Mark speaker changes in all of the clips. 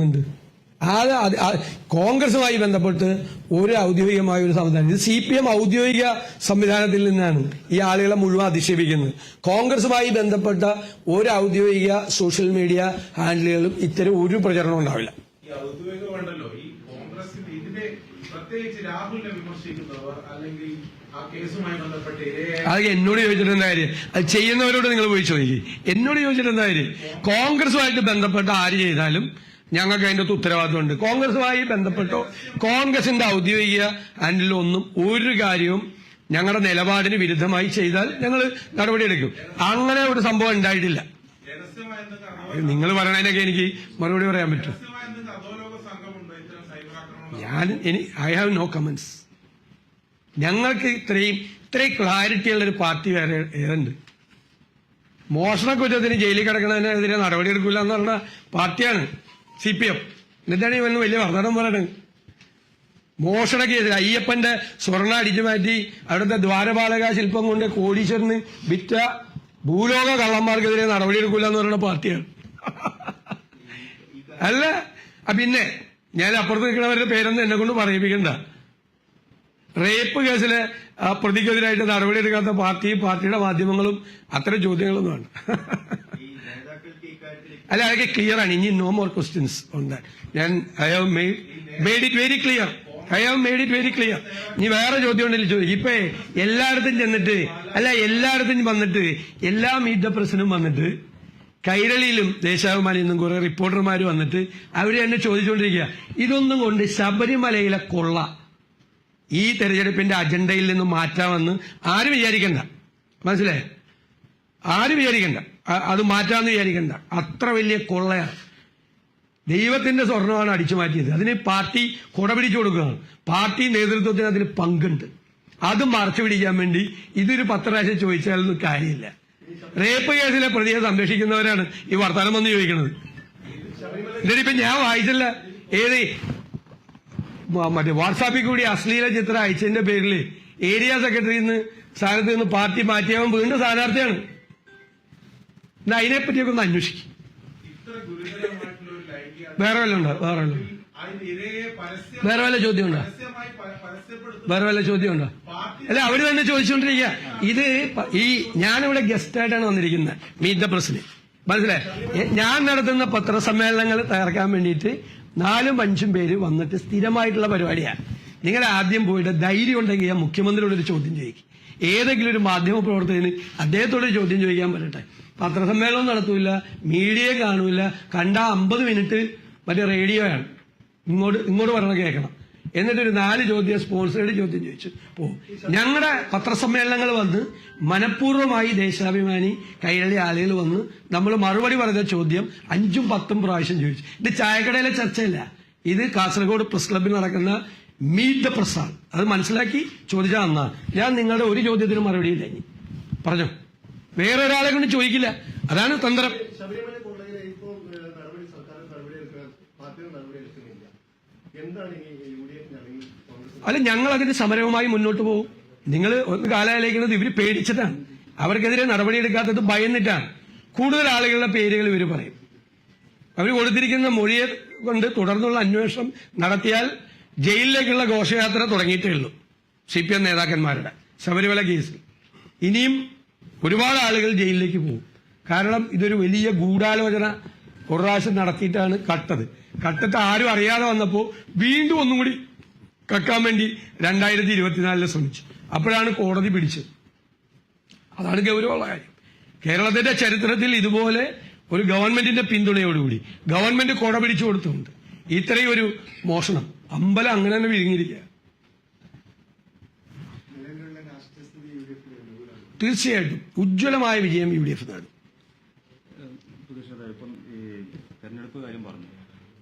Speaker 1: ഉണ്ട്. കോൺഗ്രസുമായി ബന്ധപ്പെട്ട് ഒരു ഔദ്യോഗികമായ ഒരു സംവിധാനം, ഇത് CPM ഔദ്യോഗിക സംവിധാനത്തിൽ നിന്നാണ് ഈ ആളുകളെ മുഴുവൻ അധിക്ഷേപിക്കുന്നത്. കോൺഗ്രസുമായി ബന്ധപ്പെട്ട ഒരു ഔദ്യോഗിക സോഷ്യൽ മീഡിയ ഹാൻഡിലുകളും ഇത്തരം ഒരു പ്രചരണം ഉണ്ടാവില്ല. അത് എന്നോട് ചോദിച്ചിട്ട് എന്താ കാര്യം? അത് ചെയ്യുന്നവരോട് നിങ്ങൾ പോയി ചോദിക്കും. എന്നോട് ചോദിച്ചിട്ട് എന്താ കാര്യം? കോൺഗ്രസുമായിട്ട് ബന്ധപ്പെട്ട ആര് ചെയ്താലും ഞങ്ങൾക്ക് അതിന്റെ ഉത്തരവാദിത്തമുണ്ട്. കോൺഗ്രസുമായി ബന്ധപ്പെട്ടോ കോൺഗ്രസിന്റെ ഔദ്യോഗിക ഹാൻഡിലൊന്നും ഒരു കാര്യവും ഞങ്ങളുടെ നിലപാടിന് വിരുദ്ധമായി ചെയ്താൽ ഞങ്ങൾ നടപടിയെടുക്കും. അങ്ങനെ ഒരു സംഭവം ഉണ്ടായിട്ടില്ല. നിങ്ങൾ പറയണതിനൊക്കെ എനിക്ക് മറുപടി പറയാൻ പറ്റും. I have no comments. ഞങ്ങൾക്ക് ഇത്രയും ക്ലാരിറ്റി ഉള്ളൊരു പാർട്ടി വേറെ ഏതുണ്ട്? മോഷണ കുറ്റത്തിന് ജയിലിൽ കിടക്കുന്നതിനെതിരെ നടപടിയെടുക്കില്ല എന്ന് പറഞ്ഞ പാർട്ടിയാണ് CPM. എന്നിട്ടാണ് ഈ വലിയ വർദ്ധനം പറയണത്. മോഷണ കേസിൽ അയ്യപ്പന്റെ സ്വർണ്ണ അടിച്ചു മാറ്റി അവിടുത്തെ ദ്വാരപാലക ശില്പം കൊണ്ട് കോടീശ്വരന് വിറ്റ ഭൂലോക കള്ളന്മാർക്കെതിരെ നടപടിയെടുക്കില്ല എന്ന് പറയുന്ന പാർട്ടിയാണ്. അല്ല, പിന്നെ ഞാൻ അപ്പുറത്ത് നിൽക്കുന്നവരുടെ പേരൊന്നും എന്നെ കൊണ്ട് പറയിപ്പിക്കണ്ട. റേപ്പ് കേസിലെ പ്രതിക്കെതിരായിട്ട് നടപടിയെടുക്കാത്ത പാർട്ടിയുടെ മാധ്യമങ്ങളും അത്തരം ചോദ്യങ്ങളൊന്നും വേണ്ട. അല്ല, അതൊക്കെ ക്ലിയർ ആണ്. ഇനി no more questions on that. ഞാൻ I have made it very clear. ഇനി വേറെ ചോദ്യം ഉണ്ടെങ്കിൽ ചോദിക്കും. ഇപ്പൊ എല്ലായിടത്തും ചെന്നിട്ട് എല്ലായിടത്തും വന്നിട്ട് എല്ലാ മീറ്റ് ദ പ്രസിനും വന്നിട്ട് കൈരളിയിലും ദേശാഭിമാനിയിൽ നിന്നും കുറെ റിപ്പോർട്ടർമാർ വന്നിട്ട് അവര് എന്നെ ചോദിച്ചുകൊണ്ടിരിക്കുക, ഇതൊന്നും കൊണ്ട് ശബരിമലയിലെ കൊള്ള ഈ തെരഞ്ഞെടുപ്പിന്റെ അജണ്ടയിൽ നിന്ന് മാറ്റാമെന്ന് ആരും വിചാരിക്കണ്ട. മനസ്സിലായോ? ആരും വിചാരിക്കണ്ട, അത് മാറ്റാമെന്ന് വിചാരിക്കണ്ട. അത്ര വലിയ കൊള്ളയാണ്. ദൈവത്തിന്റെ സ്വർണ്ണമാണ് അടിച്ചു മാറ്റിയത്. അതിന് പാർട്ടി കൊടപിടിച്ചു കൊടുക്കുകയാണ്. പാർട്ടി നേതൃത്വത്തിന് അതിന് പങ്കുണ്ട്. അത് മറച്ചു പിടിക്കാൻ വേണ്ടി ഇതൊരു 10 പ്രാവശ്യം ചോദിച്ചാലൊന്നും കാര്യമില്ല. റേപ്പ് കേസിലെ പ്രതിയെ സംരക്ഷിക്കുന്നവരാണ് ഈ വർത്തമാനം വന്ന് ചോദിക്കുന്നത്. എന്നിട്ടിപ്പൊ ഞാൻ വായിച്ചില്ല, മറ്റേ വാട്സാപ്പിൽ കൂടി അശ്ലീല ചിത്രം അയച്ചതിന്റെ പേരിൽ ഏരിയ സെക്രട്ടറി സ്ഥാനത്ത് നിന്ന് പാർട്ടി മാറ്റിയവൻ വീണ്ടും സ്ഥാനാർത്ഥിയാണ്. എന്നാ അതിനെപ്പറ്റിയൊക്കെ ഒന്ന് അന്വേഷിക്കും. വേറെ വല്ല ഉണ്ടോ? വേറെ വല്ല ചോദ്യം ഉണ്ടോ? അല്ല, അവര് തന്നെ ചോദിച്ചുകൊണ്ടിരിക്കുക. ഇത് ഞാനിവിടെ ഗസ്റ്റായിട്ടാണ് വന്നിരിക്കുന്നത് മീറ്റ് ദ പ്രസിന്. മനസ്സിലായി? ഞാൻ നടത്തുന്ന പത്രസമ്മേളനങ്ങൾ തയ്യാറാക്കാൻ വേണ്ടിയിട്ട് 4-5 പേര് വന്നിട്ട് സ്ഥിരമായിട്ടുള്ള പരിപാടിയാണ്. നിങ്ങൾ ആദ്യം പോയിട്ട് ധൈര്യം ഉണ്ടെങ്കിൽ ഞാൻ മുഖ്യമന്ത്രിയോടൊരു ചോദ്യം ചോദിക്കും. ഏതെങ്കിലും ഒരു മാധ്യമ പ്രവർത്തകന് അദ്ദേഹത്തോടൊരു ചോദ്യം ചോദിക്കാൻ പറ്റട്ടെ. പത്രസമ്മേളനം നടത്തൂല, മീഡിയ കാണൂല, കണ്ട 50 മിനിറ്റ് മറ്റേ റേഡിയോയാണ്. ഇങ്ങോട്ട് പറഞ്ഞ കേൾക്കണം. എന്നിട്ടൊരു 4 ചോദ്യം സ്പോൺസേഡ് ചോദ്യം ചോദിച്ചു പോകും. ഞങ്ങളുടെ പത്രസമ്മേളനങ്ങൾ വന്ന് മനഃപൂർവ്വമായി ദേശാഭിമാനി കൈരളി ആളുകൾ വന്ന് നമ്മൾ മറുപടി പറഞ്ഞ ചോദ്യം 5ഉം 10ഉം പ്രാവശ്യം ചോദിച്ചു. ഇത് ചായക്കടയിലെ ചർച്ചയല്ല, ഇത് കാസർഗോഡ് പ്രസ് ക്ലബ്ബിൽ നടക്കുന്ന മീറ്റ് ദ പ്രസാണ്. അത് മനസ്സിലാക്കി ചോദിച്ചാൽ നന്നാ. ഞാൻ നിങ്ങളുടെ ഒരു ചോദ്യത്തിന് മറുപടിയില്ല. ഇനി പറഞ്ഞോ, വേറൊരാളെ കൊണ്ട് ചോദിക്കില്ല. അതാണ് തന്ത്രം. അല്ല, ഞങ്ങൾ അതിന് സമരവുമായി മുന്നോട്ട് പോകും. നിങ്ങൾ ഒന്ന് കാലാലേക്കുന്നത് ഇവര് പേടിച്ചിട്ടാണ്. അവർക്കെതിരെ നടപടിയെടുക്കാത്തത് ഭയന്നിട്ടാണ്. കൂടുതൽ ആളുകളുടെ പേരുകൾ ഇവർ പറയും. അവർ കൊടുത്തിരിക്കുന്ന മൊഴിയെ കൊണ്ട് തുടർന്നുള്ള അന്വേഷണം നടത്തിയാൽ ജയിലിലേക്കുള്ള ഘോഷയാത്ര തുടങ്ങിയിട്ടേ ഉള്ളൂ. CPM നേതാക്കന്മാരുടെ ശബരിമല കേസിൽ ഇനിയും ഒരുപാട് ആളുകൾ ജയിലിലേക്ക് പോകും. കാരണം ഇതൊരു വലിയ ഗൂഢാലോചന ഒരു പ്രാവശ്യം നടത്തിയിട്ടാണ് കട്ടിട്ട് ആരും അറിയാതെ വന്നപ്പോൾ വീണ്ടും ഒന്നും കൂടി കക്കാൻ വേണ്ടി 2024 ശ്രമിച്ചു. അപ്പോഴാണ് കോടതി പിടിച്ചത്. അതാണ് ഗൗരവമുള്ള കാര്യം. കേരളത്തിന്റെ ചരിത്രത്തിൽ ഇതുപോലെ ഒരു ഗവൺമെന്റിന്റെ പിന്തുണയോടുകൂടി ഗവൺമെന്റ് കൊട പിടിച്ചു കൊടുത്തുണ്ട് ഇത്രയും ഒരു മോഷണം. അമ്പലം അങ്ങനെ തന്നെ വിഴുങ്ങിയിരിക്കുക. തീർച്ചയായിട്ടും ഉജ്ജ്വലമായ വിജയം UDF നേടും.
Speaker 2: ഇപ്പം ഈ തെരഞ്ഞെടുപ്പ് കാര്യം പറഞ്ഞു.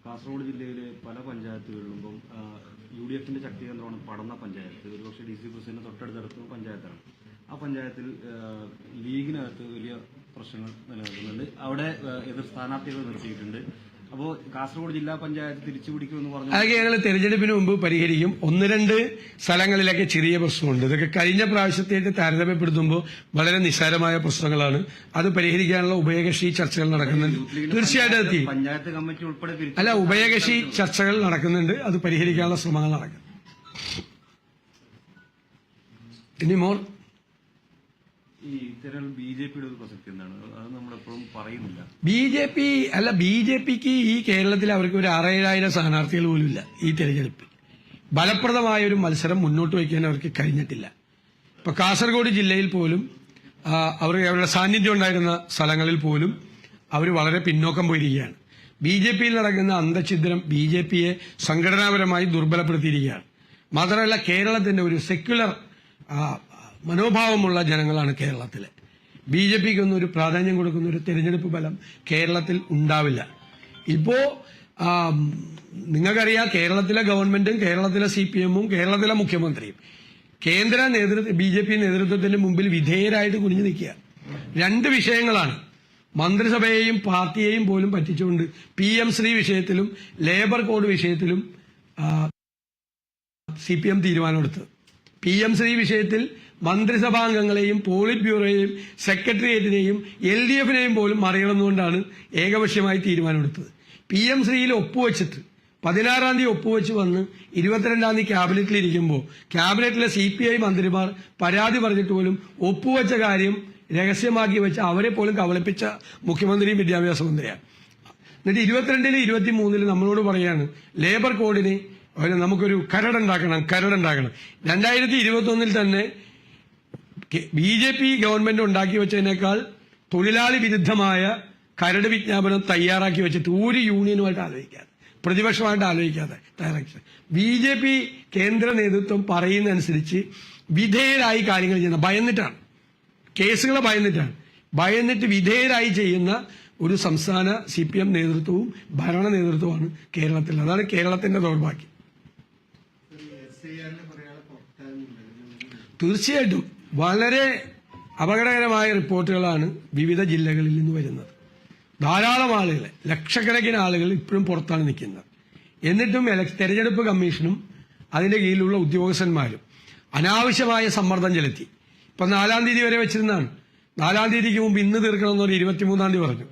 Speaker 2: കാസർഗോഡ് ജില്ലയിലെ പല പഞ്ചായത്തുകളിലും ഇപ്പം UDFന്റെ ശക്തി കേന്ദ്രമാണ് പടന്ന പഞ്ചായത്ത്. ഒരുപക്ഷെ DC പ്രസിഡന്റ് തൊട്ടടുത്തടുത്ത പഞ്ചായത്താണ്. ആ പഞ്ചായത്തിൽ ലീഗിനകത്ത് വലിയ പ്രശ്നങ്ങൾ നിലനിൽക്കുന്നുണ്ട്. അവിടെ എതിർ സ്ഥാനാർത്ഥികൾ നിർത്തിയിട്ടുണ്ട്. അപ്പോൾ കാസർഗോഡ് ജില്ലാ പഞ്ചായത്ത് തിരിച്ചു പിടിക്കുമെന്ന് പറഞ്ഞു.
Speaker 1: അതൊക്കെ ഞങ്ങൾ തെരഞ്ഞെടുപ്പിന് മുമ്പ് പരിഹരിക്കും. 1-2 സ്ഥലങ്ങളിലൊക്കെ ചെറിയ പ്രശ്നമുണ്ട്. ഇതൊക്കെ കഴിഞ്ഞ പ്രാവശ്യത്തേക്ക് താരതമ്യപ്പെടുത്തുമ്പോൾ വളരെ നിസ്സാരമായ പ്രശ്നങ്ങളാണ്. അത് പരിഹരിക്കാനുള്ള ഉഭയകക്ഷി ചർച്ചകൾ നടക്കുന്നുണ്ട്. തീർച്ചയായിട്ടും എത്തി
Speaker 2: പഞ്ചായത്ത് കമ്മിറ്റി ഉൾപ്പെടെ
Speaker 1: അല്ല, ഉഭയകക്ഷി ചർച്ചകൾ നടക്കുന്നുണ്ട്. അത് പരിഹരിക്കാനുള്ള ശ്രമങ്ങൾ നടക്കും. ഇനി മോർ
Speaker 2: ഈ തെരഞ്ഞെടുപ്പ് BJP-യുടെ ഒരു പ്രസക്തി എന്താണ്? അത് നമ്മളെപ്പോഴും പറയുന്നില്ല.
Speaker 1: BJPക്ക് ഈ കേരളത്തിൽ അവർക്ക് ഒരു 6,000 സ്ഥാനാർത്ഥികൾ പോലും ഇല്ല. ഈ തെരഞ്ഞെടുപ്പിൽ ഫലപ്രദമായ ഒരു മത്സരം മുന്നോട്ട് വയ്ക്കാൻ അവർക്ക് കഴിഞ്ഞിട്ടില്ല. ഇപ്പൊ കാസർഗോഡ് ജില്ലയിൽ പോലും അവരുടെ സാന്നിധ്യം ഉണ്ടായിരുന്ന സ്ഥലങ്ങളിൽ പോലും അവർ വളരെ പിന്നോക്കം പോയിരിക്കുകയാണ്. BJPയിൽ നടക്കുന്ന അന്തഛിദ്രം BJPയെ സംഘടനാപരമായി ദുർബലപ്പെടുത്തിയിരിക്കുകയാണ്. മാത്രമല്ല, കേരളത്തിന്റെ ഒരു സെക്യുലർ മനോഭാവമുള്ള ജനങ്ങളാണ് കേരളത്തിലെ. BJPക്കൊന്നും ഒരു പ്രാധാന്യം കൊടുക്കുന്ന ഒരു തെരഞ്ഞെടുപ്പ് ഫലം കേരളത്തിൽ ഉണ്ടാവില്ല. ഇപ്പോ നിങ്ങൾക്കറിയാം, കേരളത്തിലെ ഗവൺമെന്റും കേരളത്തിലെ CPM-ഉം കേരളത്തിലെ മുഖ്യമന്ത്രിയും കേന്ദ്ര BJP നേതൃത്വത്തിന്റെ മുമ്പിൽ വിധേയരായിട്ട് കുനിഞ്ഞു നിൽക്കുക. 2 വിഷയങ്ങളാണ്. മന്ത്രിസഭയെയും പാർട്ടിയെയും പോലും പറ്റിച്ചുകൊണ്ട് PM ശ്രീ വിഷയത്തിലും ലേബർ കോഡ് വിഷയത്തിലും CPM തീരുമാനമെടുത്തത്. PM ശ്രീ വിഷയത്തിൽ മന്ത്രിസഭാംഗങ്ങളെയും പോളിറ്റ് ബ്യൂറോയെയും സെക്രട്ടേറിയറ്റിനെയും LDF-നെയും പോലും മറികടന്നുകൊണ്ടാണ് ഏകപക്ഷീയമായി തീരുമാനമെടുത്തത്. PM ശ്രീയിൽ ഒപ്പുവെച്ചിട്ട് 16-ാം തീയതി ഒപ്പുവെച്ച് വന്ന് 22-ാം തീയതി ക്യാബിനറ്റിലിരിക്കുമ്പോൾ ക്യാബിനറ്റിലെ CPI മന്ത്രിമാർ പരാതി പറഞ്ഞിട്ട് പോലും ഒപ്പുവെച്ച കാര്യം രഹസ്യമാക്കി വെച്ച് അവരെ പോലും കബളിപ്പിച്ച മുഖ്യമന്ത്രിയും വിദ്യാഭ്യാസ മന്ത്രിയാണ്. എന്നിട്ട് 22-ലും 23-ലും നമ്മളോട് പറയാണ് ലേബർ കോഡിന് നമുക്കൊരു കരടുണ്ടാക്കണം. 2021 തന്നെ BJP ഗവൺമെന്റ് ഉണ്ടാക്കി വെച്ചതിനേക്കാൾ തൊഴിലാളി വിരുദ്ധമായ കരട് വിജ്ഞാപനം തയ്യാറാക്കി വെച്ചിട്ട് ഒരു യൂണിയനുമായിട്ട് ആലോചിക്കാതെ, പ്രതിപക്ഷമായിട്ട് ആലോചിക്കാതെ തയ്യാറാക്കി BJP കേന്ദ്ര നേതൃത്വം പറയുന്നതനുസരിച്ച് വിധേയരായി കാര്യങ്ങൾ ചെയ്യുന്ന ഭയന്നിട്ടാണ്, കേസുകളെ ഭയന്നിട്ട് വിധേയരായി ചെയ്യുന്ന ഒരു സംസ്ഥാന CPM നേതൃത്വവും ഭരണ നേതൃത്വമാണ് കേരളത്തിൽ. അതാണ് കേരളത്തിന്റെ ദൗർഭാഗ്യം. തീർച്ചയായിട്ടും വളരെ അപകടകരമായ റിപ്പോർട്ടുകളാണ് വിവിധ ജില്ലകളിൽ നിന്ന് വരുന്നത്. ധാരാളം ആളുകൾ, ലക്ഷക്കണക്കിന് ആളുകൾ ഇപ്പോഴും പുറത്താണ് നിൽക്കുന്നത്. എന്നിട്ടും തെരഞ്ഞെടുപ്പ് കമ്മീഷനും അതിന്റെ കീഴിലുള്ള ഉദ്യോഗസ്ഥന്മാരും അനാവശ്യമായ സമ്മർദ്ദം ചെലുത്തി. ഇപ്പൊ 4-ാം തീയതി വരെ വെച്ചിരുന്നാണ്. 4-ാം തീയതിക്ക് മുമ്പ് ഇന്ന് തീർക്കണമെന്ന് പറഞ്ഞ് 23-ാം തീയതി പറഞ്ഞു.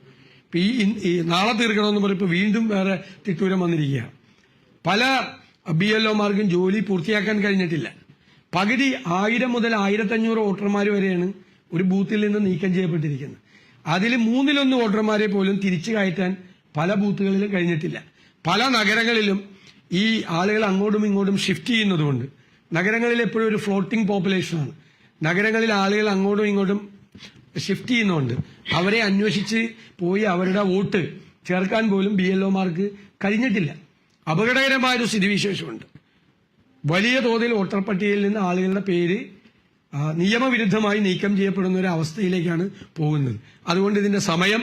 Speaker 1: ഈ നാളെ തീർക്കണമെന്ന് പറഞ്ഞപ്പോൾ വീണ്ടും വേറെ തിട്ടൂരം വന്നിരിക്കുകയാണ്. പല BLO-മാർക്കും ജോലി പൂർത്തിയാക്കാൻ കഴിഞ്ഞിട്ടില്ല. പകുതി 1000 മുതൽ 1500 വോട്ടർമാർ വരെയാണ് ഒരു ബൂത്തിൽ നിന്ന് നീക്കം ചെയ്യപ്പെട്ടിരിക്കുന്നത്. അതിൽ 1/3 വോട്ടർമാരെ പോലും തിരിച്ചു കയറ്റാൻ പല ബൂത്തുകളിലും കഴിഞ്ഞിട്ടില്ല. പല നഗരങ്ങളിലും ഈ ആളുകൾ അങ്ങോട്ടും ഇങ്ങോട്ടും ഷിഫ്റ്റ് ചെയ്യുന്നതുകൊണ്ട് നഗരങ്ങളിൽ എപ്പോഴും ഒരു ഫ്ലോട്ടിംഗ് പോപ്പുലേഷനാണ്. നഗരങ്ങളിൽ ആളുകൾ അങ്ങോട്ടും ഇങ്ങോട്ടും ഷിഫ്റ്റ് ചെയ്യുന്നതുകൊണ്ട് അവരെ അന്വേഷിച്ച് പോയി അവരുടെ വോട്ട് ചേർക്കാൻ പോലും BLO-മാർക്ക് കഴിഞ്ഞിട്ടില്ല. അപകടകരമായൊരു സ്ഥിതിവിശേഷമുണ്ട്. വലിയ തോതിൽ വോട്ടർ പട്ടികയിൽ നിന്ന് ആളുകളുടെ പേര് നിയമവിരുദ്ധമായി നീക്കം ചെയ്യപ്പെടുന്ന ഒരു അവസ്ഥയിലേക്കാണ് പോകുന്നത്. അതുകൊണ്ട് ഇതിന്റെ സമയം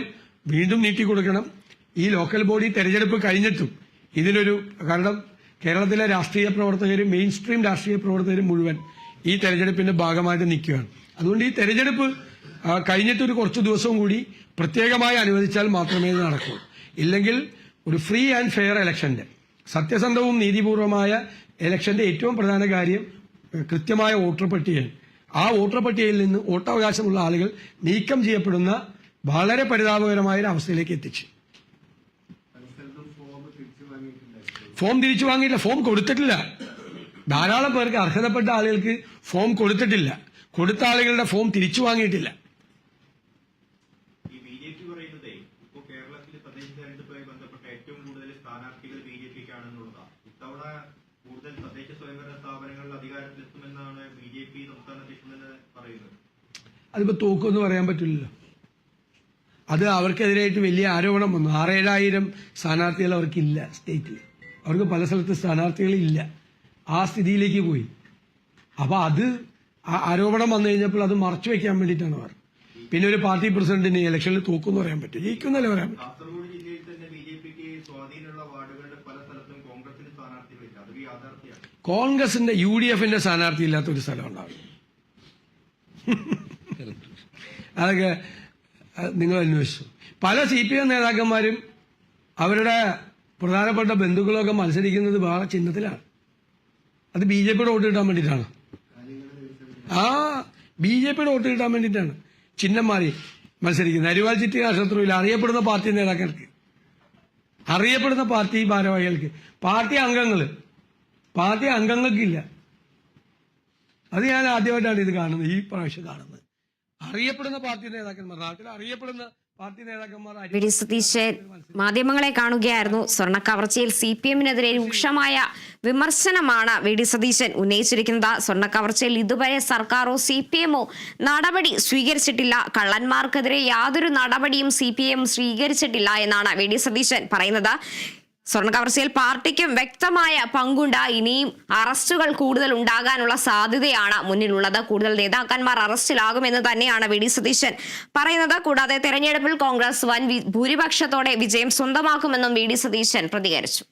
Speaker 1: വീണ്ടും നീട്ടിക്കൊടുക്കണം. ഈ ലോക്കൽ ബോഡി തെരഞ്ഞെടുപ്പ് കഴിഞ്ഞിട്ടും ഇതിനൊരു, കാരണം കേരളത്തിലെ രാഷ്ട്രീയ പ്രവർത്തകരും മെയിൻ സ്ട്രീം രാഷ്ട്രീയ പ്രവർത്തകരും മുഴുവൻ ഈ തെരഞ്ഞെടുപ്പിന്റെ ഭാഗമായിട്ട് നിൽക്കുകയാണ്. അതുകൊണ്ട് ഈ തെരഞ്ഞെടുപ്പ് കഴിഞ്ഞിട്ടൊരു കുറച്ച് ദിവസവും കൂടി പ്രത്യേകമായി അനുവദിച്ചാൽ മാത്രമേ ഇത് നടക്കൂ. ഇല്ലെങ്കിൽ ഒരു ഫ്രീ ആൻഡ് ഫെയർ ഇലക്ഷന്റെ, സത്യസന്ധവും നീതിപൂർവമായ ഇലക്ഷന്റെ ഏറ്റവും പ്രധാന കാര്യം കൃത്യമായ വോട്ടർ പട്ടികയാണ്. ആ വോട്ടർ പട്ടികയിൽ നിന്ന് വോട്ടവകാശമുള്ള ആളുകൾ നീക്കം ചെയ്യപ്പെടുന്ന വളരെ പരിതാപകരമായ ഒരു അവസ്ഥയിലേക്ക് എത്തിച്ചു. ഫോം തിരിച്ചു വാങ്ങിയില്ല, ഫോം കൊടുത്തിട്ടില്ല. ധാരാളം പേർക്ക്, അർഹതപ്പെട്ട ആളുകൾക്ക് ഫോം കൊടുത്തിട്ടില്ല. കൊടുത്ത ആളുകളുടെ ഫോം തിരിച്ചു വാങ്ങിയിട്ടില്ല. അതിപ്പോ തോക്കുമെന്ന് പറയാൻ പറ്റില്ലല്ലോ. അത് അവർക്കെതിരായിട്ട് വലിയ ആരോപണം വന്നു. 6,000-7,000 സ്ഥാനാർത്ഥികൾ അവർക്കില്ല സ്റ്റേറ്റിൽ. അവർക്ക് പല സ്ഥലത്ത് സ്ഥാനാർത്ഥികളില്ല. ആ സ്ഥിതിയിലേക്ക് പോയി. അപ്പൊ അത് ആരോപണം വന്നു കഴിഞ്ഞപ്പോൾ അത് മറച്ചു വെക്കാൻ വേണ്ടിയിട്ടാണ് അവർ. പിന്നെ ഒരു പാർട്ടി പ്രസിഡന്റിന് ഇലക്ഷനിൽ തോക്കുമെന്ന് പറയാൻ പറ്റും, ജയിക്കുന്നല്ലേ പറയാൻ പറ്റും. കോൺഗ്രസിന്റെ UDF-ന്റെ സ്ഥാനാർത്ഥി ഇല്ലാത്ത ഒരു സ്ഥലം ഉണ്ടാവും. അതൊക്കെ നിങ്ങൾ അന്വേഷിച്ചു. പല CPM നേതാക്കന്മാരും അവരുടെ പ്രധാനപ്പെട്ട ബന്ധുക്കളൊക്കെ മത്സരിക്കുന്നത് വേറെ ചിഹ്നത്തിലാണ്. അത് BJPയുടെ വോട്ട് കിട്ടാൻ വേണ്ടിയിട്ടാണ്. BJPയുടെ വോട്ട് കിട്ടാൻ വേണ്ടിയിട്ടാണ് ചിഹ്നം മാറി മത്സരിക്കുന്നത്. അരിവാൾ ചിട്ടി നക്ഷത്രത്തിൽ അറിയപ്പെടുന്ന പാർട്ടി നേതാക്കൾക്ക്, അറിയപ്പെടുന്ന പാർട്ടി ഭാരവാഹികൾക്ക്, പാർട്ടി അംഗങ്ങൾക്കില്ല. അത് ഞാൻ ആദ്യമായിട്ടാണ് ഇത് കാണുന്നത്, ഈ പ്രാവശ്യം കാണുന്നത്. അറിയപ്പെടുന്ന പാർട്ടി നേതാക്കന്മാർ, നാട്ടിൽ അറിയപ്പെടുന്ന പാർട്ടി നേതാക്കന്മാർ
Speaker 3: വി.ഡി. സതീശൻ മാധ്യമങ്ങളെ കാണുകയായിരുന്നു. സ്വർണ്ണ കവർച്ചയിൽ CPM-നെതിരെ രൂക്ഷമായ വിമർശനമാണ് വി.ഡി. സതീശൻ ഉന്നയിച്ചിരിക്കുന്നത്. സ്വർണ്ണ കവർച്ചയിൽ ഇതുവരെ സർക്കാരോ CPM-ഓ നടപടി സ്വീകരിച്ചിട്ടില്ല. കള്ളന്മാർക്കെതിരെ യാതൊരു നടപടിയും CPM സ്വീകരിച്ചിട്ടില്ല എന്നാണ് വി.ഡി. സതീശൻ പറയുന്നത്. സ്വർണ്ണ കവർച്ചയിൽ പാർട്ടിക്കും വ്യക്തമായ പങ്കുണ്ട്. ഇനിയും അറസ്റ്റുകൾ കൂടുതൽ ഉണ്ടാകാനുള്ള സാധ്യതയാണ് മുന്നിലുള്ളത്. കൂടുതൽ നേതാക്കന്മാർ അറസ്റ്റിലാകുമെന്ന് തന്നെയാണ് വി.ഡി. സതീശൻ പറയുന്നത്. കൂടാതെ തെരഞ്ഞെടുപ്പിൽ കോൺഗ്രസ് വൻ ഭൂരിപക്ഷത്തോടെ വിജയം സ്വന്തമാക്കുമെന്നും വി.ഡി. സതീശൻ പ്രതികരിച്ചു.